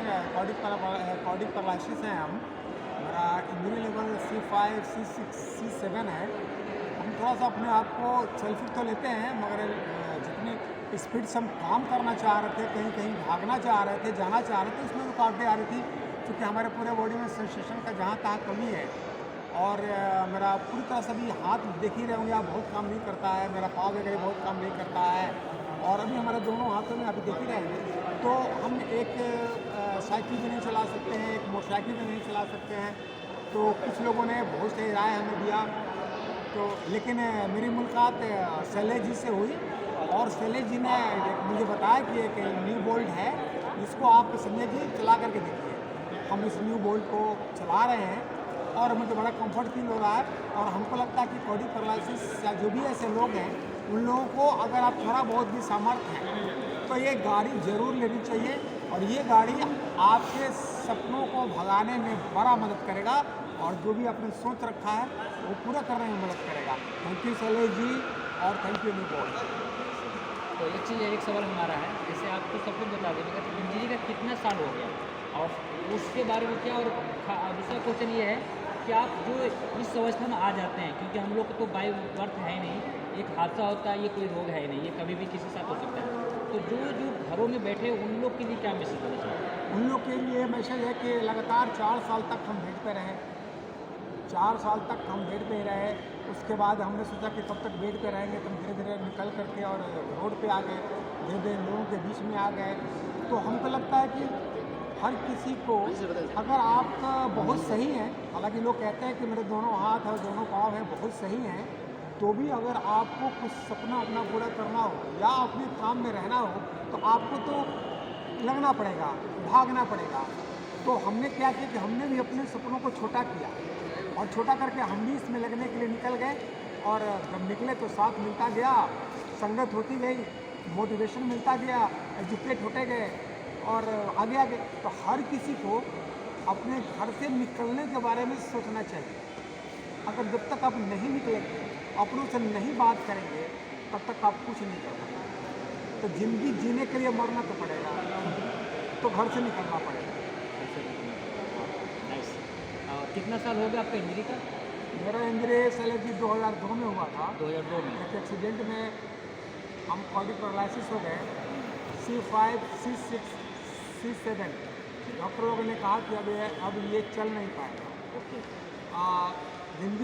Cardiac paralysis है हम। मेरा injury level C5 C6 C7 है। हम थोड़ा सा अपने आप को सेल्फी तो लेते हैं, मगर जितनी स्पीड से हम काम करना चाह रहे थे, कहीं कहीं भागना चाह रहे थे, जाना चाह रहे थे, उसमें रुकावटें आ रही थी, क्योंकि हमारे पूरे बॉडी में सेंसेशन का जहाँ तहाँ कमी है। और मेरा पूरी तरह से भी हाथ देख ही रहे होंगे आप, बहुत काम नहीं करता है, मेरा पाँव वगैरह बहुत काम नहीं करता है। और अभी हमारे दोनों हाथों में अभी देख ही रहे हैं, तो हम एक साइकिल भी नहीं चला सकते हैं, एक मोटरसाइकिल भी नहीं चला सकते हैं। तो कुछ लोगों ने बहुत सही राय हमें दिया, तो लेकिन मेरी मुलाकात शैलेश जी से हुई, और शैलेश जी ने मुझे बताया कि एक न्यू बोल्ट है, जिसको आप संजय जी चला करके देखिए। हम इस न्यू बोल्ट को चला रहे हैं और मुझे बड़ा कंफर्ट फील हो रहा है। और हमको लगता है कि कार्डिक पैरालिसिस या जो भी ऐसे लोग हैं, उन लोगों को अगर आप थोड़ा बहुत भी सामर्थ्य हैं तो ये गाड़ी ज़रूर लेनी चाहिए, और ये गाड़ी आपके सपनों को भगाने में बड़ा मदद करेगा, और जो भी आपने सोच रखा है वो पूरा करने में मदद करेगा। थैंक यू शैलेश जी, और थैंक यू न्यू बोल्ट। तो एक चीज़ एक सवाल हमारा है, जैसे आपको सब कुछ बता देंगे कि इंजरी का कितना साल हो गया और उसके बारे में क्या, और दूसरा क्वेश्चन ये है कि आप जो इस अवस्था में आ जाते हैं, क्योंकि हम लोग को तो बाय बर्थ है नहीं, एक हादसा होता है, ये कोई रोग है नहीं, ये कभी भी किसी के साथ हो सकता है। तो जो जो घरों में बैठे उन लोग के लिए क्या मैसेज देना चाहिए? उन लोग के लिए मैसेज है कि लगातार 4 साल तक हम बेड पे रहे, 4 साल तक हम बेड पे ही रहे। उसके बाद हमने सोचा कि कब तक बेड पे रहेंगे, तो हम धीरे धीरे निकल करके और रोड पे आ गए, धीरे धीरे लोगों के बीच में आ गए। तो हमको लगता है कि हर किसी को, अगर आप बहुत सही हैं, हालांकि लोग कहते हैं कि मेरे दोनों हाथ और दोनों पाँव हैं, बहुत सही हैं, तो भी अगर आपको कुछ सपना अपना पूरा करना हो या अपने काम में रहना हो, तो आपको तो लगना पड़ेगा, भागना पड़ेगा। तो हमने क्या किया कि हमने भी अपने सपनों को छोटा किया, और छोटा करके हम भी इसमें लगने के लिए निकल गए। और जब निकले तो साथ मिलता गया, संगत होती गई, मोटिवेशन मिलता गया, एजुकेट होते गए और आगे आगे। तो हर किसी को अपने घर से निकलने के बारे में सोचना चाहिए। अगर जब तक आप नहीं निकलेंगे, अपनों से नहीं बात करेंगे, तब तक आप कुछ नहीं कर सकते। तो ज़िंदगी जीने के लिए मरना तो पड़ेगा, तो घर से निकलना पड़ेगा। नाइस। कितना साल हो गया आपका इंजरी का? मेरा इंजरी शैलेश जी 2002 में हुआ था। 2002 में? एक एक्सीडेंट में हम कार्डिक पैरालिसिस हो गए, C5 C6 C7। डॉक्टर लोगों ने कहा कि अब ये चल नहीं पाएगा। ओके। ज़िंदगी